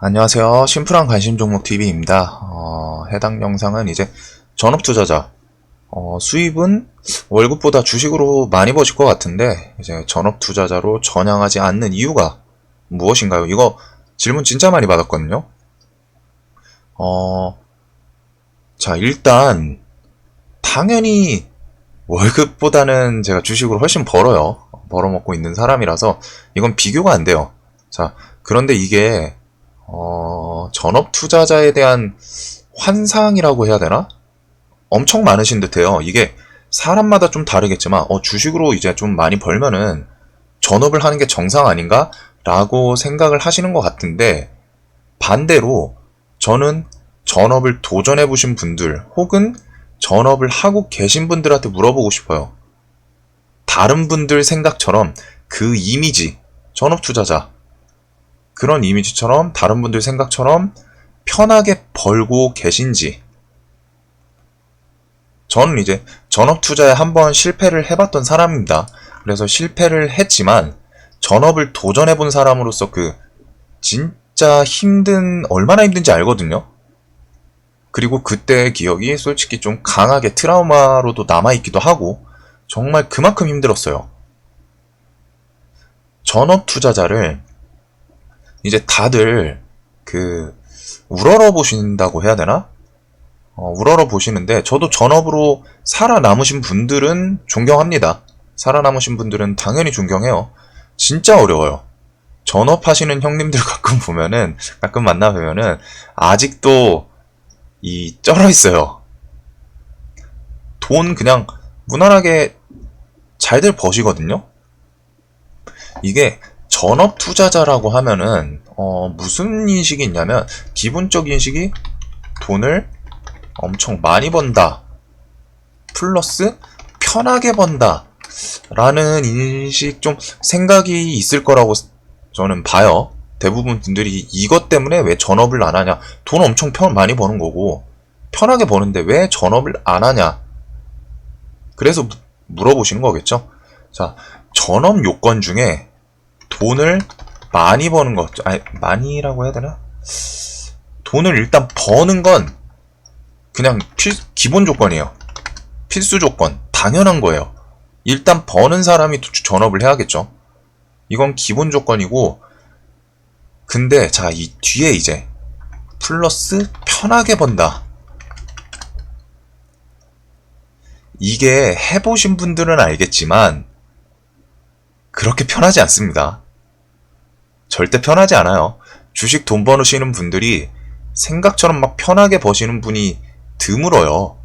안녕하세요. 심플한 관심 종목 TV입니다. 해당 영상은 이제 전업투자자, 수입은 월급보다 주식으로 많이 버실 것 같은데, 이제 전업투자자로 전향하지 않는 이유가 무엇인가요? 이거 질문 진짜 많이 받았거든요. 자, 일단, 당연히 월급보다는 제가 주식으로 훨씬 벌어요. 벌어먹고 있는 사람이라서, 이건 비교가 안 돼요. 자, 그런데 이게 전업 투자자에 대한 환상이라고 해야 되나? 엄청 많으신 듯해요. 이게 사람마다 좀 다르겠지만, 주식으로 이제 좀 많이 벌면은 전업을 하는 게 정상 아닌가? 라고 생각을 하시는 것 같은데, 반대로 저는 전업을 도전해 보신 분들, 혹은 전업을 하고 계신 분들한테 물어보고 싶어요. 다른 분들 생각처럼 그 이미지, 전업 투자자, 그런 이미지처럼 다른 분들 생각처럼 편하게 벌고 계신지. 저는 이제 전업 투자에 한번 실패를 해봤던 사람입니다. 그래서 실패를 했지만 전업을 도전해본 사람으로서 그 진짜 얼마나 힘든지 알거든요. 그리고 그때의 기억이 솔직히 좀 강하게 트라우마로도 남아있기도 하고 정말 그만큼 힘들었어요. 전업 투자자를 이제 다들 우러러 보신다고 해야 되나? 우러러 보시는데 저도 전업으로 살아남으신 분들은 존경합니다. 살아남으신 분들은 당연히 존경해요. 진짜 어려워요. 전업하시는 형님들 가끔 만나보면은 아직도 쩔어 있어요. 돈 그냥 무난하게 잘들 버시거든요. 이게 전업 투자자라고 하면은 무슨 인식이 있냐면 기본적 인식이 돈을 엄청 많이 번다 플러스 편하게 번다 라는 인식, 좀 생각이 있을 거라고 저는 봐요. 대부분 분들이 이것 때문에 왜 전업을 안 하냐, 돈 엄청 많이 버는 거고 편하게 버는데 왜 전업을 안 하냐, 그래서 물어보시는 거겠죠. 자, 전업 요건 중에 돈을 많이 버는 것, 아니, 많이라고 해야 되나? 돈을 일단 버는 건 그냥 기본 조건이에요. 필수 조건. 당연한 거예요. 일단 버는 사람이 전업을 해야겠죠. 이건 기본 조건이고, 근데 자, 이 뒤에 이제 플러스 편하게 번다. 이게 해보신 분들은 알겠지만 그렇게 편하지 않습니다. 절대 편하지 않아요. 주식 돈 버시는 분들이 생각처럼 막 편하게 버시는 분이 드물어요.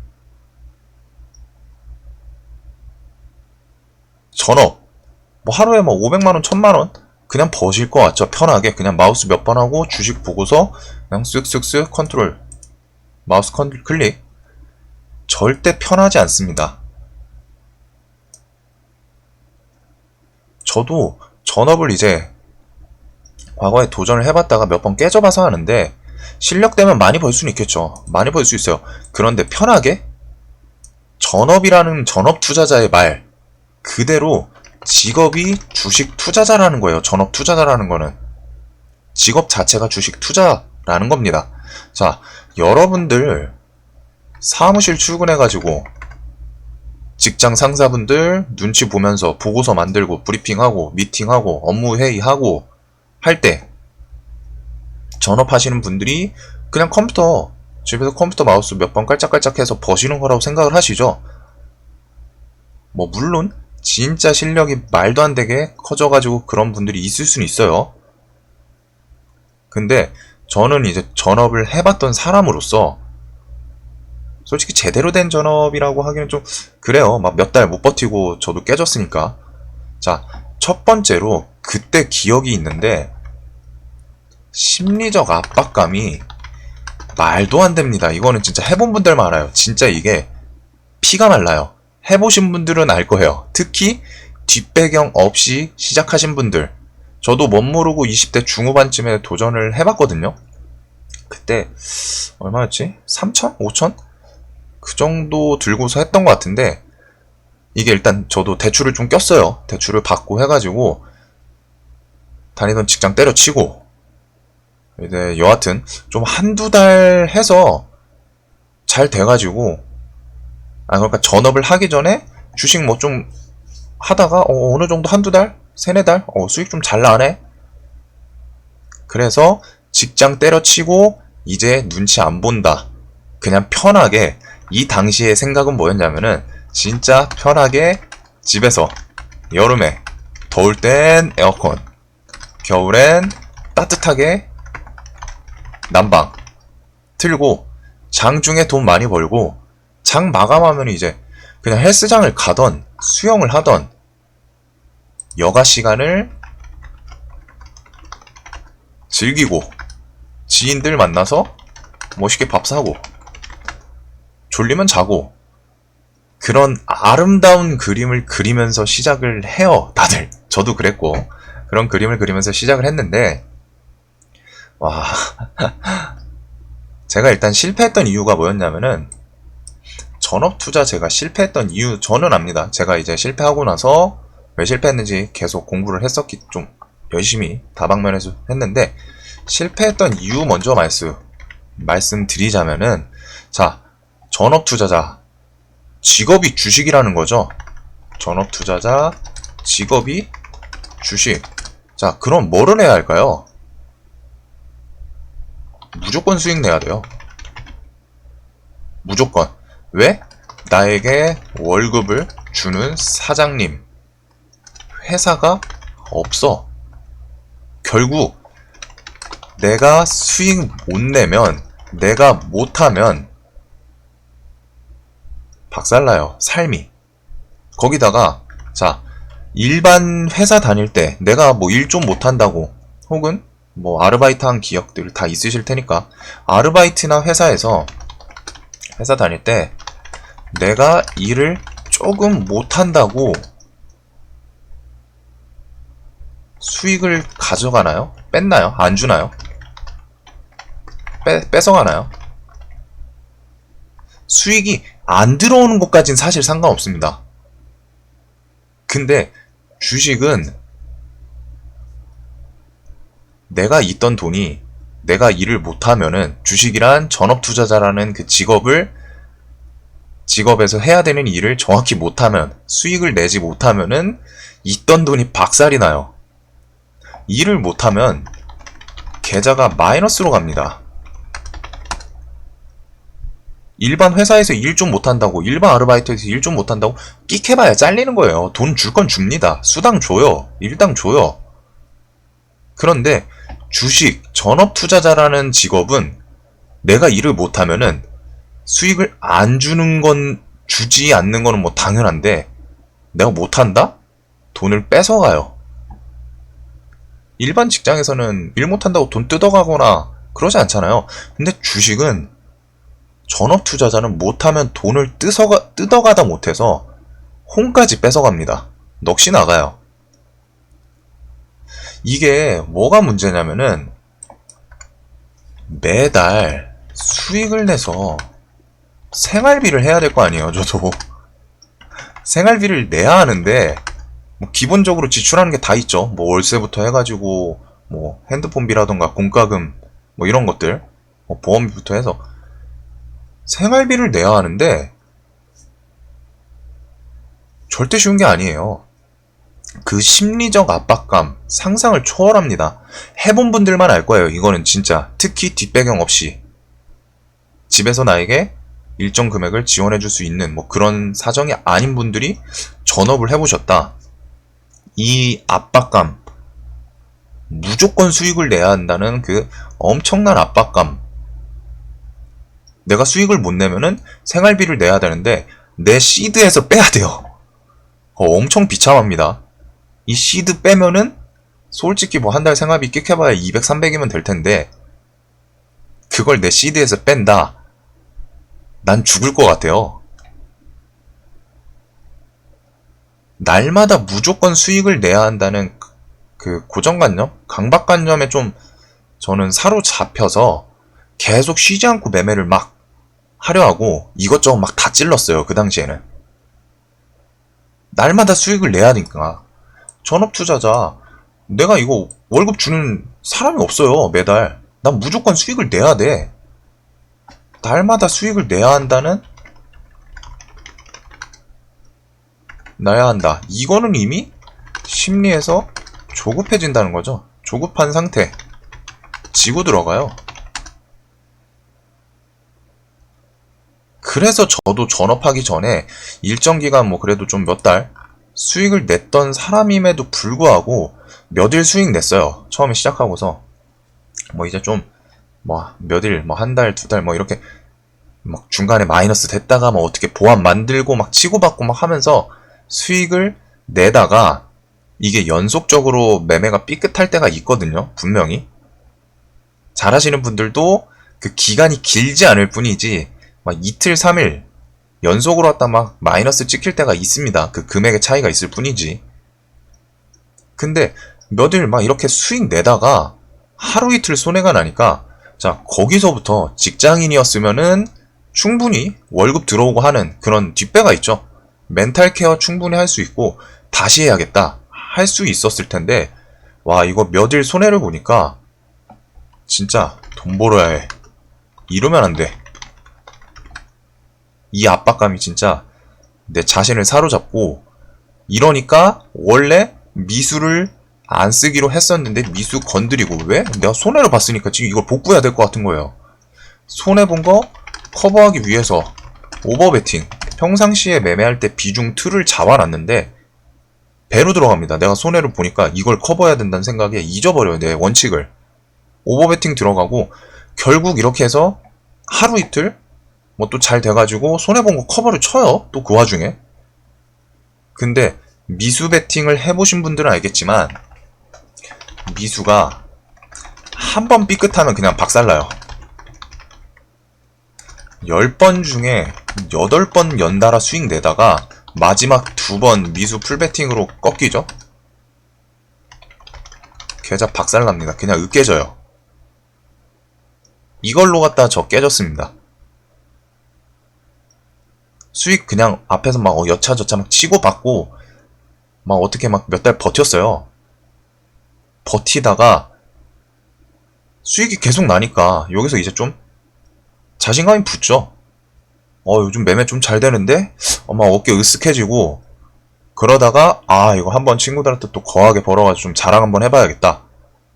전업 뭐 하루에 뭐 500만원 1000만원 그냥 버실 것 같죠. 편하게 그냥 마우스 몇 번 하고 주식 보고서 그냥 쓱쓱쓱 컨트롤 마우스 클릭. 절대 편하지 않습니다. 저도 전업을 이제 과거에 도전을 해봤다가 몇 번 깨져봐서 하는데, 실력되면 많이 벌 수는 있겠죠. 많이 벌 수 있어요. 그런데 편하게? 전업이라는 전업 투자자의 말 그대로 직업이 주식 투자자라는 거예요. 전업 투자자라는 거는 직업 자체가 주식 투자라는 겁니다. 자, 여러분들 사무실 출근해가지고 직장 상사분들 눈치 보면서 보고서 만들고 브리핑하고 미팅하고 업무 회의하고 할 때 전업하시는 분들이 그냥 집에서 컴퓨터 마우스 몇 번 깔짝깔짝 해서 버시는 거라고 생각을 하시죠? 뭐 물론 진짜 실력이 말도 안 되게 커져가지고 그런 분들이 있을 수는 있어요. 근데 저는 이제 전업을 해봤던 사람으로서 솔직히 제대로 된 전업이라고 하기는 좀 그래요. 막 몇 달 못 버티고 저도 깨졌으니까. 자, 첫 번째로 그때 기억이 있는데 심리적 압박감이 말도 안 됩니다. 이거는 진짜 해본 분들만 알아요. 진짜 이게 피가 말라요. 해보신 분들은 알 거예요. 특히 뒷배경 없이 시작하신 분들. 저도 멋모르고 20대 중후반쯤에 도전을 해봤거든요. 그때 얼마였지? 3천? 5천? 그 정도 들고서 했던 것 같은데, 이게 일단 저도 대출을 좀 꼈어요. 대출을 받고 해가지고 다니던 직장 때려치고 이제 여하튼 좀 한두 달 해서 잘 돼가지고, 그러니까 전업을 하기 전에 주식 뭐 좀 하다가 어느 정도 한두 달? 세네 달? 수익 좀 잘 나네? 그래서 직장 때려치고 이제 눈치 안 본다. 그냥 편하게, 이 당시의 생각은 뭐였냐면은 진짜 편하게 집에서 여름에 더울 땐 에어컨, 겨울엔 따뜻하게 난방 틀고 장중에 돈 많이 벌고 장 마감하면 이제 그냥 헬스장을 가던 수영을 하던 여가 시간을 즐기고 지인들 만나서 멋있게 밥 사고 졸리면 자고 그런 아름다운 그림을 그리면서 시작을 해요. 다들. 저도 그랬고 그런 그림을 그리면서 시작을 했는데 와 제가 일단 실패했던 이유가 뭐였냐면은 전업 투자 제가 실패했던 이유 저는 압니다. 제가 이제 실패하고 나서 왜 실패했는지 계속 공부를 했었기 좀 열심히 다방면에서 했는데 실패했던 이유 먼저 말씀드리자면은 자 전업 투자자 직업이 주식이라는 거죠. 전업 투자자 직업이 주식. 자 그럼 뭐를 해야 할까요? 무조건 수익 내야 돼요. 무조건. 왜? 나에게 월급을 주는 사장님, 회사가 없어. 결국 내가 수익 못 내면, 내가 못하면 박살나요. 삶이. 거기다가 자 일반 회사 다닐 때 내가 뭐 일 좀 못한다고 혹은 뭐 아르바이트 한 기억들 다 있으실 테니까 아르바이트나 회사에서 회사 다닐 때 내가 일을 조금 못한다고 수익을 가져가나요? 뺐나요? 안 주나요? 뺏어가나요? 수익이 안 들어오는 것까진 사실 상관없습니다. 근데 주식은 내가 있던 돈이 내가 일을 못하면은 주식이란 전업투자자라는 그 직업에서 해야 되는 일을 정확히 못하면 수익을 내지 못하면은 있던 돈이 박살이 나요. 일을 못하면 계좌가 마이너스로 갑니다. 일반 회사에서 일 좀 못한다고 일반 아르바이트에서 일 좀 못한다고 끽해봐야 잘리는 거예요. 돈 줄 건 줍니다. 수당 줘요. 일당 줘요. 그런데 주식, 전업투자자라는 직업은 내가 일을 못하면은 수익을 안 주는 건 주지 않는 거는 뭐 당연한데 내가 못한다? 돈을 뺏어가요. 일반 직장에서는 일 못한다고 돈 뜯어가거나 그러지 않잖아요. 근데 주식은 전업투자자는 못하면 돈을 뜯어가다 못해서 홍까지 뺏어갑니다. 넋이 나가요. 이게 뭐가 문제냐면은 매달 수익을 내서 생활비를 해야 될 거 아니에요. 저도 생활비를 내야 하는데 뭐 기본적으로 지출하는 게 다 있죠. 뭐 월세부터 해가지고 뭐 핸드폰비라던가 공과금 뭐 이런 것들 뭐 보험비부터 해서 생활비를 내야 하는데 절대 쉬운 게 아니에요. 그 심리적 압박감 상상을 초월합니다. 해본 분들만 알 거예요. 이거는 진짜 특히 뒷배경 없이 집에서 나에게 일정 금액을 지원해 줄 수 있는 뭐 그런 사정이 아닌 분들이 전업을 해보셨다. 이 압박감 무조건 수익을 내야 한다는 그 엄청난 압박감 내가 수익을 못 내면은 생활비를 내야 되는데 내 시드에서 빼야 돼요. 엄청 비참합니다. 이 시드 빼면은 솔직히 뭐 한 달 생활비 끽해봐야 200, 300이면 될 텐데 그걸 내 시드에서 뺀다. 난 죽을 것 같아요. 날마다 무조건 수익을 내야 한다는 그 고정관념? 강박관념에 좀 저는 사로잡혀서 계속 쉬지 않고 매매를 막 하려 하고 이것저것 막 다 찔렀어요. 그 당시에는. 날마다 수익을 내야 하니까. 전업투자자 내가 이거 월급 주는 사람이 없어요. 매달. 난 무조건 수익을 내야 돼. 날마다 수익을 내야 한다는? 나야 한다. 이거는 이미 심리에서 조급해진다는 거죠. 조급한 상태. 지고 들어가요. 그래서 저도 전업하기 전에 일정 기간 뭐 그래도 좀 몇 달 수익을 냈던 사람임에도 불구하고 몇 일 수익 냈어요. 처음에 시작하고서. 뭐 이제 좀 뭐 몇 일, 뭐 한 달, 두 달 뭐 이렇게 막 중간에 마이너스 됐다가 뭐 어떻게 보안 만들고 막 치고받고 막 하면서 수익을 내다가 이게 연속적으로 매매가 삐끗할 때가 있거든요. 분명히. 잘하시는 분들도 그 기간이 길지 않을 뿐이지 막 이틀, 3일 연속으로 왔다 막 마이너스 찍힐 때가 있습니다. 그 금액의 차이가 있을 뿐이지. 근데 몇 일 막 이렇게 수익 내다가 하루 이틀 손해가 나니까 자, 거기서부터 직장인이었으면은 충분히 월급 들어오고 하는 그런 뒷배가 있죠. 멘탈 케어 충분히 할 수 있고 다시 해야겠다 할 수 있었을 텐데 와 이거 몇 일 손해를 보니까 진짜 돈 벌어야 해. 이러면 안 돼. 이 압박감이 진짜 내 자신을 사로잡고 이러니까 원래 미수를 안 쓰기로 했었는데 미수 건드리고 왜? 내가 손해를 봤으니까 지금 이걸 복구해야 될 것 같은 거예요. 손해본 거 커버하기 위해서 오버베팅 평상시에 매매할 때 비중 2를 잡아놨는데 배로 들어갑니다. 내가 손해를 보니까 이걸 커버해야 된다는 생각에 잊어버려요. 내 원칙을. 오버베팅 들어가고 결국 이렇게 해서 하루 이틀 뭐 또 잘 돼가지고 손해본 거 커버를 쳐요. 또 그 와중에. 근데 미수 베팅을 해보신 분들은 알겠지만 미수가 한 번 삐끗하면 그냥 박살나요. 10번 중에 8번 연달아 수익 내다가 마지막 2번 미수 풀베팅으로 꺾이죠? 계좌 박살납니다. 그냥 으깨져요. 이걸로 갖다 저 깨졌습니다. 수익 그냥 앞에서 막 여차저차 막 치고받고 막 어떻게 막 몇 달 버텼어요. 버티다가 수익이 계속 나니까 여기서 이제 좀 자신감이 붙죠. 요즘 매매 좀 잘 되는데? 막 어깨 으쓱해지고 그러다가 이거 한번 친구들한테 또 거하게 벌어가지고 좀 자랑 한번 해봐야겠다.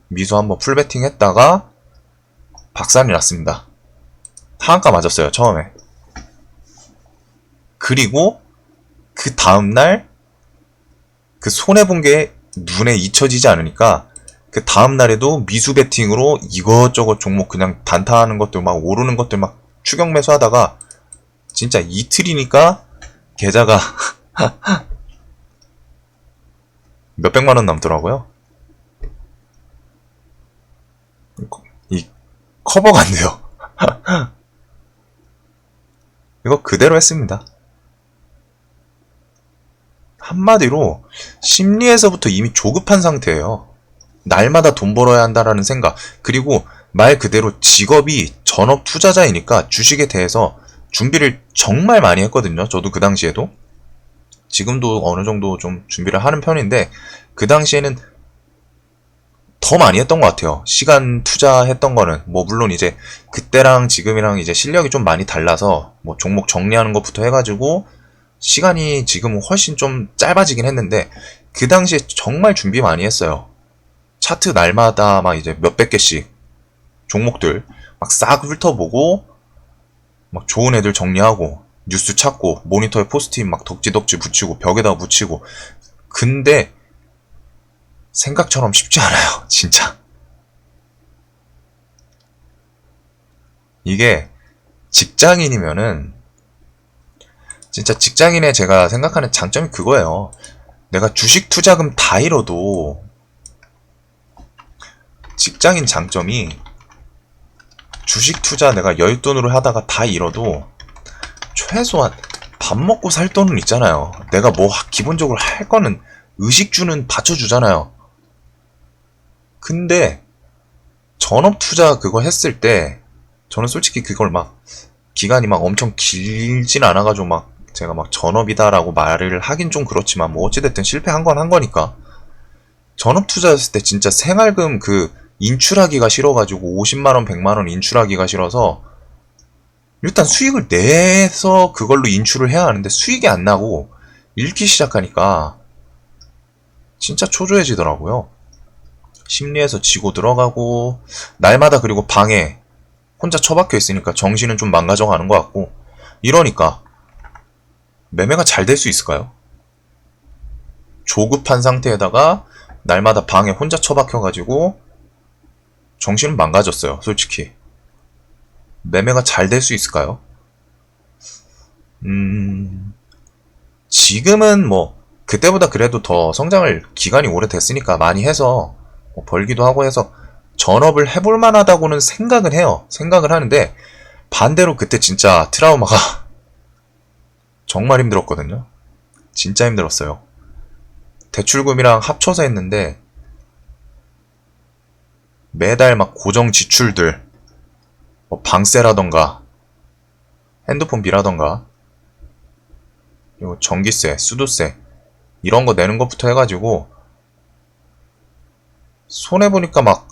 미수 한번 풀베팅 했다가 박살이 났습니다. 하한가 맞았어요. 처음에. 그리고 그 다음날 그 손해본 게 눈에 잊혀지지 않으니까 그 다음날에도 미수 베팅으로 이것저것 종목 그냥 단타하는 것들 막 오르는 것들 막 추격 매수하다가 진짜 이틀이니까 계좌가 몇백만원 남더라고요. 이 커버가 안 돼요. 이거 그대로 했습니다. 한마디로 심리에서부터 이미 조급한 상태예요. 날마다 돈 벌어야 한다라는 생각. 그리고 말 그대로 직업이 전업 투자자이니까 주식에 대해서 준비를 정말 많이 했거든요. 저도 그 당시에도. 지금도 어느 정도 좀 준비를 하는 편인데 그 당시에는 더 많이 했던 것 같아요. 시간 투자했던 거는 뭐 물론 이제 그때랑 지금이랑 이제 실력이 좀 많이 달라서 뭐 종목 정리하는 것부터 해가지고 시간이 지금은 훨씬 좀 짧아지긴 했는데 그 당시에 정말 준비 많이 했어요. 차트 날마다 막 이제 몇백 개씩 종목들 막 싹 훑어보고 막 좋은 애들 정리하고 뉴스 찾고 모니터에 포스트잇 막 덕지덕지 붙이고 벽에다가 붙이고. 근데 생각처럼 쉽지 않아요. 진짜. 이게 직장인이면은 진짜 직장인의 제가 생각하는 장점이 그거예요. 내가 주식 투자금 다 잃어도 직장인 장점이 주식 투자 내가 여윳돈으로 하다가 다 잃어도 최소한 밥 먹고 살 돈은 있잖아요. 내가 뭐 기본적으로 할 거는 의식주는 받쳐주잖아요. 근데 전업 투자 그거 했을 때 저는 솔직히 그걸 막 기간이 막 엄청 길진 않아가지고 막 제가 막 전업이다라고 말을 하긴 좀 그렇지만 뭐 어찌됐든 실패한 건 한 거니까 전업 투자했을 때 진짜 생활금 그 인출하기가 싫어가지고 50만원, 100만원 인출하기가 싫어서 일단 수익을 내서 그걸로 인출을 해야 하는데 수익이 안 나고 잃기 시작하니까 진짜 초조해지더라고요. 심리에서 지고 들어가고 날마다 그리고 방에 혼자 처박혀 있으니까 정신은 좀 망가져가는 것 같고 이러니까 매매가 잘 될 수 있을까요? 조급한 상태에다가 날마다 방에 혼자 처박혀가지고 정신은 망가졌어요. 솔직히 매매가 잘 될 수 있을까요? 지금은 뭐 그때보다 그래도 더 성장을 기간이 오래됐으니까 많이 해서 뭐 벌기도 하고 해서 전업을 해볼 만하다고는 생각은 해요. 생각을 하는데 반대로 그때 진짜 트라우마가 정말 힘들었거든요. 진짜 힘들었어요. 대출금이랑 합쳐서 했는데 매달 막 고정 지출들 뭐 방세라던가 핸드폰비라던가 그리고 전기세, 수도세 이런 거 내는 것부터 해가지고 손해보니까 막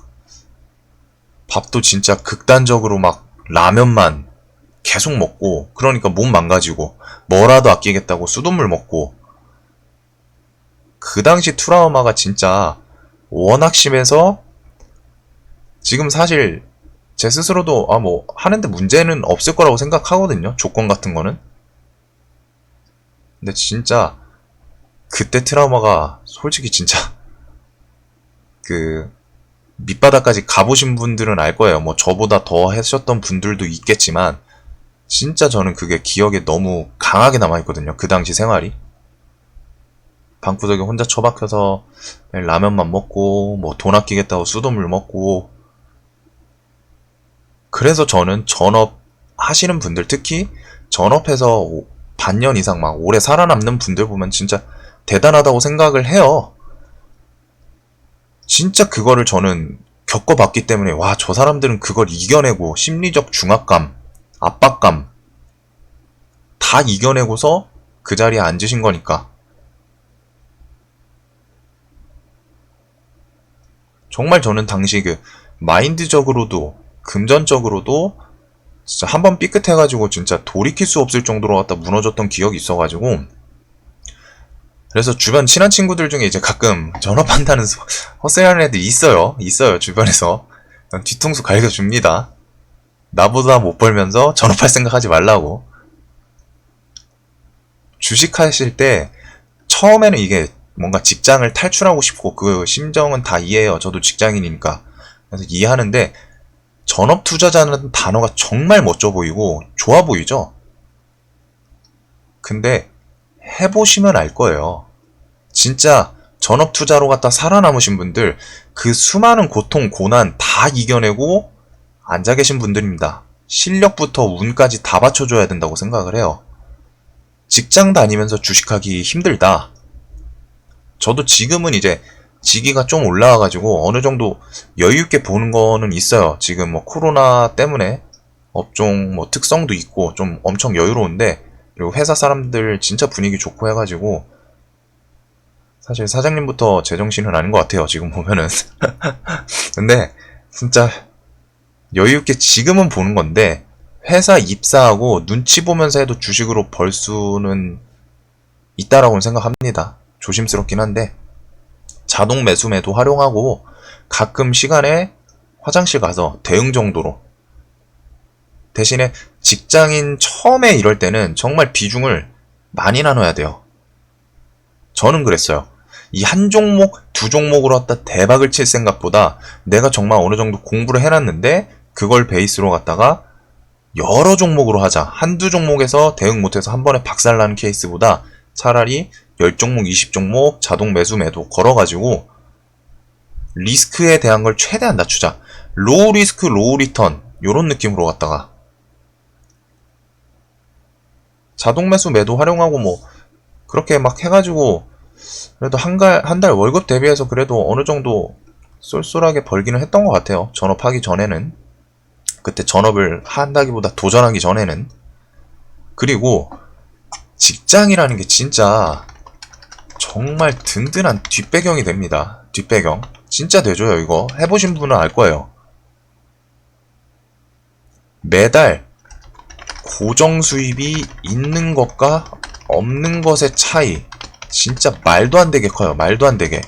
밥도 진짜 극단적으로 막 라면만 계속 먹고 그러니까 몸 망가지고 뭐라도 아끼겠다고 수돗물 먹고 그 당시 트라우마가 진짜 워낙 심해서 지금 사실 제 스스로도 뭐 하는데 문제는 없을 거라고 생각하거든요. 조건 같은 거는. 근데 진짜 그때 트라우마가 솔직히 진짜 그 밑바닥까지 가보신 분들은 알 거예요. 뭐 저보다 더 하셨던 분들도 있겠지만 진짜 저는 그게 기억에 너무 강하게 남아있거든요. 그 당시 생활이. 방구석에 혼자 처박혀서 라면만 먹고 뭐 돈 아끼겠다고 수돗물 먹고 그래서 저는 전업 하시는 분들 특히 전업해서 반년 이상 막 오래 살아남는 분들 보면 진짜 대단하다고 생각을 해요. 진짜 그거를 저는 겪어봤기 때문에 와, 저 사람들은 그걸 이겨내고 심리적 중압감, 압박감 다 이겨내고서 그 자리에 앉으신 거니까 정말 저는 당시 그 마인드적으로도 금전적으로도 진짜 한번 삐끗해가지고 진짜 돌이킬 수 없을 정도로 갖다 무너졌던 기억이 있어가지고 그래서 주변 친한 친구들 중에 이제 가끔 전업한다는 헛소리하는 애들 있어요 주변에서 뒤통수 갈겨줍니다. 나보다 못 벌면서 전업할 생각하지 말라고. 주식하실 때 처음에는 이게 뭔가 직장을 탈출하고 싶고 그 심정은 다 이해해요. 저도 직장인이니까. 그래서 이해하는데 전업 투자자는 단어가 정말 멋져 보이고 좋아 보이죠? 근데 해보시면 알 거예요. 진짜 전업 투자로 갖다 살아남으신 분들 그 수많은 고통, 고난 다 이겨내고 앉아 계신 분들입니다. 실력부터 운까지 다 받쳐줘야 된다고 생각을 해요. 직장 다니면서 주식하기 힘들다. 저도 지금은 이제 직위가 좀 올라와가지고 어느 정도 여유있게 보는 거는 있어요. 지금 뭐 코로나 때문에 업종 뭐 특성도 있고 좀 엄청 여유로운데 그리고 회사 사람들 진짜 분위기 좋고 해가지고 사실 사장님부터 제정신은 아닌 것 같아요. 지금 보면은. 근데 진짜 여유있게 지금은 보는 건데 회사 입사하고 눈치 보면서 해도 주식으로 벌 수는 있다라고는 생각합니다. 조심스럽긴 한데 자동 매수매도 활용하고 가끔 시간에 화장실 가서 대응 정도로 대신에 직장인 처음에 이럴 때는 정말 비중을 많이 나눠야 돼요. 저는 그랬어요. 이 한 종목, 두 종목으로 갖다 대박을 칠 생각보다 내가 정말 어느 정도 공부를 해놨는데 그걸 베이스로 갖다가 여러 종목으로 하자. 한두 종목에서 대응 못해서 한 번에 박살나는 케이스보다 차라리 10종목, 20종목 자동 매수 매도 걸어가지고 리스크에 대한 걸 최대한 낮추자. 로우 리스크, 로우 리턴 요런 느낌으로 갖다가 자동 매수 매도 활용하고 뭐 그렇게 막 해가지고 그래도 한 달 월급 대비해서 그래도 어느 정도 쏠쏠하게 벌기는 했던 것 같아요. 전업하기 전에는. 그때 전업을 한다기보다 도전하기 전에는. 그리고 직장이라는 게 진짜 정말 든든한 뒷배경이 됩니다. 뒷배경. 진짜 되줘요. 이거 해보신 분은 알 거예요. 매달 고정 수입이 있는 것과 없는 것의 차이, 진짜 말도 안 되게 커요. 말도 안 되게.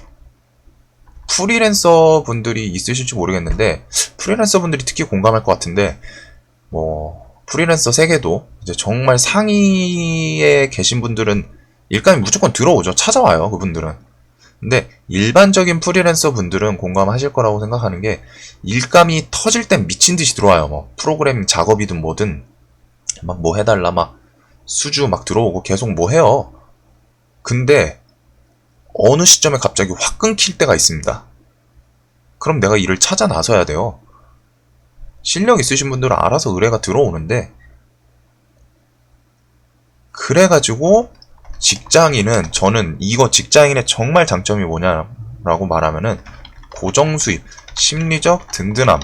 프리랜서 분들이 있으실지 모르겠는데, 프리랜서 분들이 특히 공감할 것 같은데, 프리랜서 세계도 이제 정말 상위에 계신 분들은 일감이 무조건 들어오죠. 찾아와요, 그분들은. 근데 일반적인 프리랜서 분들은 공감하실 거라고 생각하는 게, 일감이 터질 땐 미친 듯이 들어와요. 뭐 프로그래밍 작업이든 뭐든 막 뭐 해달라 막 수주 막 들어오고 계속 뭐 해요. 근데 어느 시점에 갑자기 확 끊길 때가 있습니다. 그럼 내가 일을 찾아 나서야 돼요. 실력 있으신 분들은 알아서 의뢰가 들어오는데, 그래가지고 저는 이거 직장인의 정말 장점이 뭐냐라고 말하면은 고정 수입, 심리적 든든함.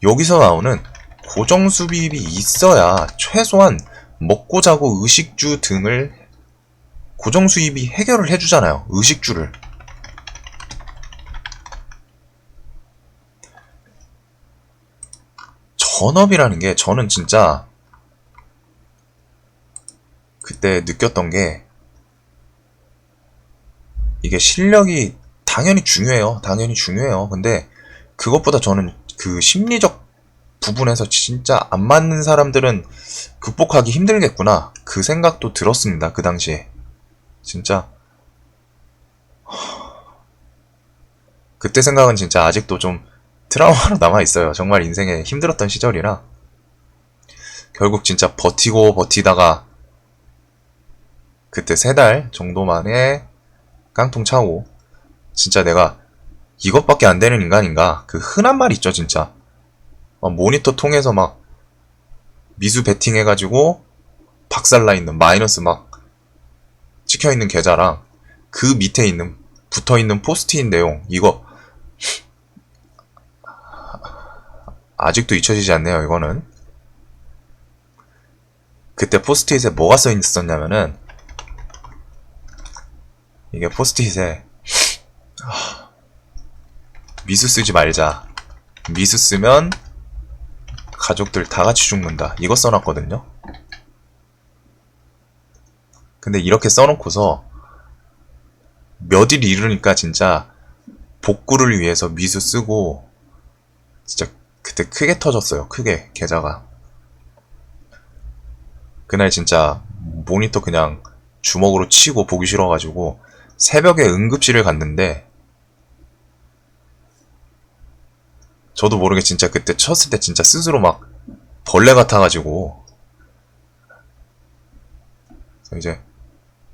여기서 나오는 고정 수입이 있어야 최소한 먹고 자고 의식주 등을 고정 수입이 해결을 해주잖아요. 의식주를. 전업이라는 게 저는 진짜 그때 느꼈던 게, 이게 실력이 당연히 중요해요. 당연히 중요해요. 근데 그것보다 저는 그 심리적 부분에서 진짜 안 맞는 사람들은 극복하기 힘들겠구나. 그 생각도 들었습니다. 그 당시에. 진짜 그때 생각은 진짜 아직도 좀 트라우마로 남아있어요. 정말 인생에 힘들었던 시절이라. 결국 진짜 버티고 버티다가 그때 3달 정도 만에 깡통 차고, 진짜 내가 이것밖에 안 되는 인간인가. 그 흔한 말 있죠, 진짜. 모니터 통해서 막 미수 베팅 해가지고 박살나 있는 마이너스 막 찍혀 있는 계좌랑 그 밑에 있는 붙어 있는 포스트잇 내용, 이거 아직도 잊혀지지 않네요. 이거는 그때 포스트잇에 뭐가 써 있었냐면은, 이게 포스트잇에 미수 쓰지 말자, 미수 쓰면 가족들 다 같이 죽는다, 이거 써놨거든요. 근데 이렇게 써놓고서 몇 일 이르니까 진짜 복구를 위해서 미수 쓰고, 진짜 그때 크게 터졌어요. 크게 계좌가. 그날 진짜 모니터 그냥 주먹으로 치고 보기 싫어가지고 새벽에 응급실을 갔는데, 저도 모르게 진짜 그때 쳤을 때 진짜 스스로 막 벌레 같아가지고, 이제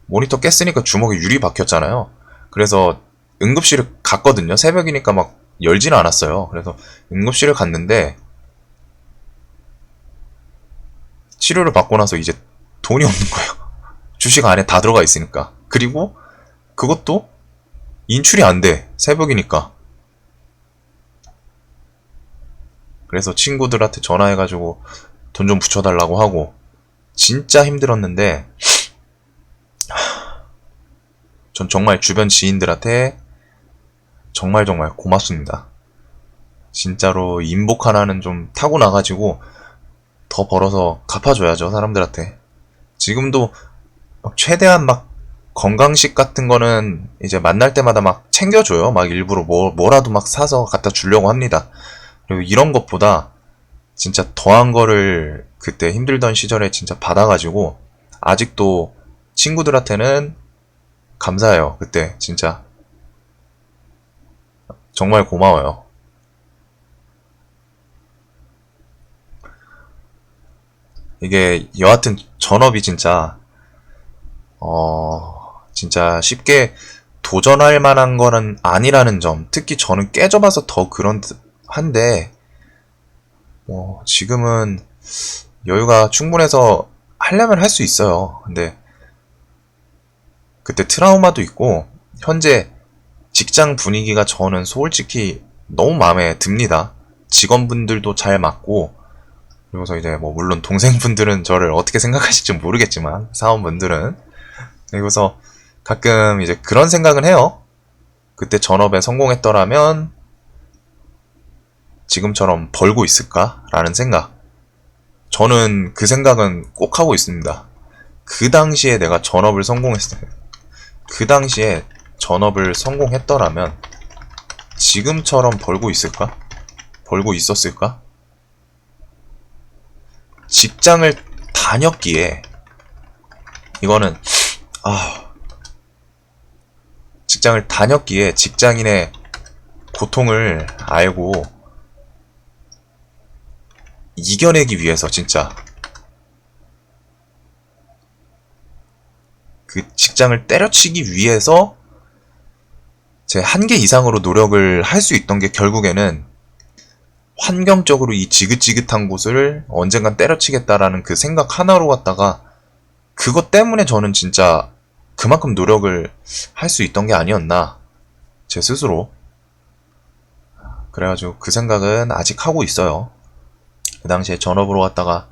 모니터 깼으니까 주먹에 유리 박혔잖아요. 그래서 응급실을 갔거든요. 새벽이니까 막 열지는 않았어요. 그래서 응급실을 갔는데, 치료를 받고 나서 이제 돈이 없는 거예요. 주식 안에 다 들어가 있으니까. 그리고 그것도 인출이 안 돼. 새벽이니까. 그래서 친구들한테 전화해가지고 돈 좀 붙여달라고 하고, 진짜 힘들었는데, 전 정말 주변 지인들한테 정말 고맙습니다. 진짜로 인복 하나는 좀 타고 나가지고 더 벌어서 갚아줘야죠, 사람들한테. 지금도 막 최대한 막 건강식 같은 거는 이제 만날 때마다 막 챙겨줘요. 막 일부러 뭐라도 막 사서 갖다 주려고 합니다. 그리고 이런 것보다 진짜 더한 거를 그때 힘들던 시절에 진짜 받아가지고 아직도 친구들한테는 감사해요. 그때 진짜 정말 고마워요. 이게 여하튼 전업이 진짜 쉽게 도전할 만한 거는 아니라는 점, 특히 저는 깨져봐서 더 그런 한데, 지금은 여유가 충분해서 하려면 할 수 있어요. 근데 그때 트라우마도 있고, 현재 직장 분위기가 저는 솔직히 너무 마음에 듭니다. 직원분들도 잘 맞고, 그리고서 이제 뭐 물론 동생분들은 저를 어떻게 생각하실지 모르겠지만, 사원분들은. 그리고서 가끔 이제 그런 생각은 해요. 그때 전업에 성공했더라면 지금처럼 벌고 있을까라는 생각. 저는 그 생각은 꼭 하고 있습니다. 그 당시에 내가 전업을 성공했어요. 그 당시에 전업을 성공했더라면 지금처럼 벌고 있을까? 벌고 있었을까? 직장을 다녔기에 이거는 직장을 다녔기에 직장인의 고통을 알고 이겨내기 위해서 진짜 그 직장을 때려치기 위해서 제 한계 이상으로 노력을 할 수 있던 게 결국에는 환경적으로 이 지긋지긋한 곳을 언젠간 때려치겠다라는 그 생각 하나로 갔다가 그것 때문에 저는 진짜 그만큼 노력을 할 수 있던 게 아니었나 제 스스로. 그래가지고 그 생각은 아직 하고 있어요. 그 당시에 전업으로 갔다가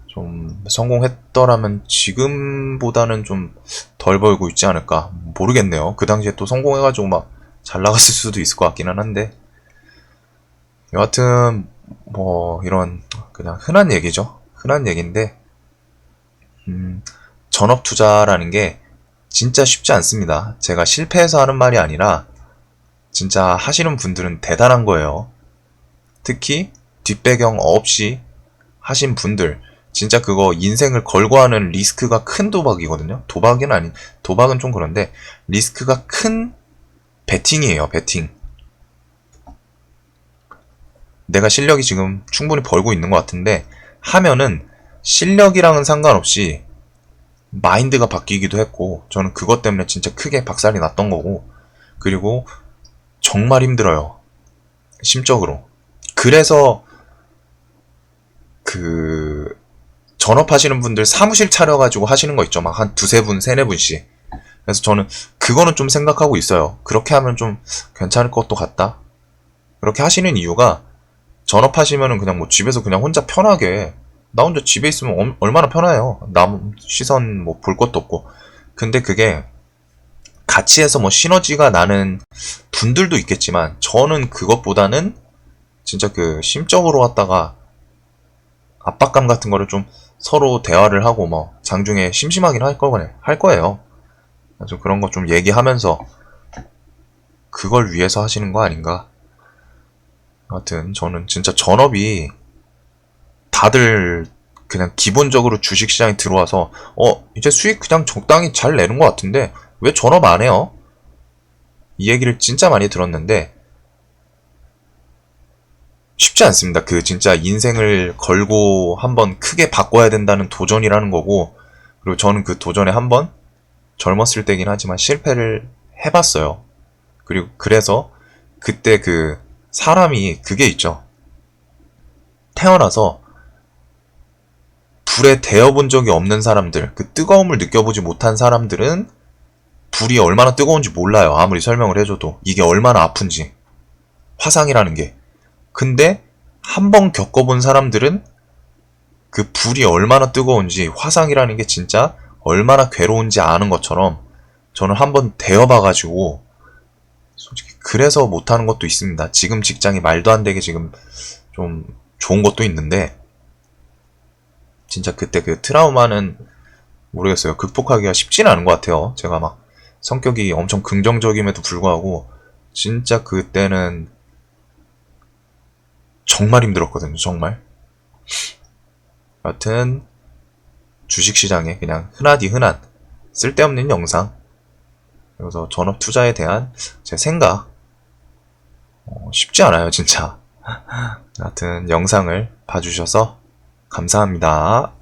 좀 성공했더라면 지금보다는 좀 덜 벌고 있지 않을까 모르겠네요. 그 당시에 또 성공해가지고 막 잘 나갔을 수도 있을 것 같기는 한데 여하튼 뭐 이런 그냥 흔한 얘기죠. 흔한 얘기인데 전업 투자라는 게 진짜 쉽지 않습니다. 제가 실패해서 하는 말이 아니라 진짜 하시는 분들은 대단한 거예요. 특히 뒷배경 없이 하신 분들 진짜 그거 인생을 걸고 하는 리스크가 큰 도박이거든요. 도박은 좀 그런데 리스크가 큰 베팅이에요. 베팅. 내가 실력이 지금 충분히 벌고 있는 것 같은데 하면은 실력이랑은 상관없이 마인드가 바뀌기도 했고 저는 그것 때문에 진짜 크게 박살이 났던 거고 그리고 정말 힘들어요. 심적으로. 그래서 그 전업하시는 분들 사무실 차려가지고 하시는 거 있죠. 막 한 두세 분, 세네 분씩. 그래서 저는 그거는 좀 생각하고 있어요. 그렇게 하면 좀 괜찮을 것도 같다. 그렇게 하시는 이유가 전업하시면은 그냥 뭐 집에서 그냥 혼자 편하게 나 혼자 집에 있으면 얼마나 편해요. 남 시선 뭐 볼 것도 없고. 근데 그게 같이 해서 뭐 시너지가 나는 분들도 있겠지만 저는 그것보다는 진짜 그 심적으로 왔다가 압박감 같은 거를 좀 서로 대화를 하고 뭐 장중에 심심하긴 할 거예요. 그래서 그런 거 좀 얘기하면서 그걸 위해서 하시는 거 아닌가. 하여튼 저는 진짜 전업이 다들 그냥 기본적으로 주식시장에 들어와서 이제 수익 그냥 적당히 잘 내는 것 같은데 왜 전업 안 해요? 이 얘기를 진짜 많이 들었는데 쉽지 않습니다. 그 진짜 인생을 걸고 한번 크게 바꿔야 된다는 도전이라는 거고 그리고 저는 그 도전에 한번 젊었을 때긴 하지만 실패를 해봤어요. 그리고 그래서 그때 그 사람이 그게 있죠. 태어나서 불에 데워본 적이 없는 사람들, 그 뜨거움을 느껴보지 못한 사람들은 불이 얼마나 뜨거운지 몰라요. 아무리 설명을 해줘도. 이게 얼마나 아픈지. 화상이라는 게. 근데 한 번 겪어본 사람들은 그 불이 얼마나 뜨거운지, 화상이라는 게 진짜 얼마나 괴로운지 아는 것처럼 저는 한 번 데워봐가지고 솔직히 그래서 못하는 것도 있습니다. 지금 직장이 말도 안 되게 지금 좀 좋은 것도 있는데 진짜 그때 그 트라우마는 모르겠어요. 극복하기가 쉽지는 않은 것 같아요. 제가 막 성격이 엄청 긍정적임에도 불구하고 진짜 그때는 정말 힘들었거든요. 정말. 여튼 주식시장에 그냥 흔하디 흔한 쓸데없는 영상 그래서 전업 투자에 대한 제 생각 쉽지 않아요. 진짜. 하여튼 영상을 봐주셔서 감사합니다.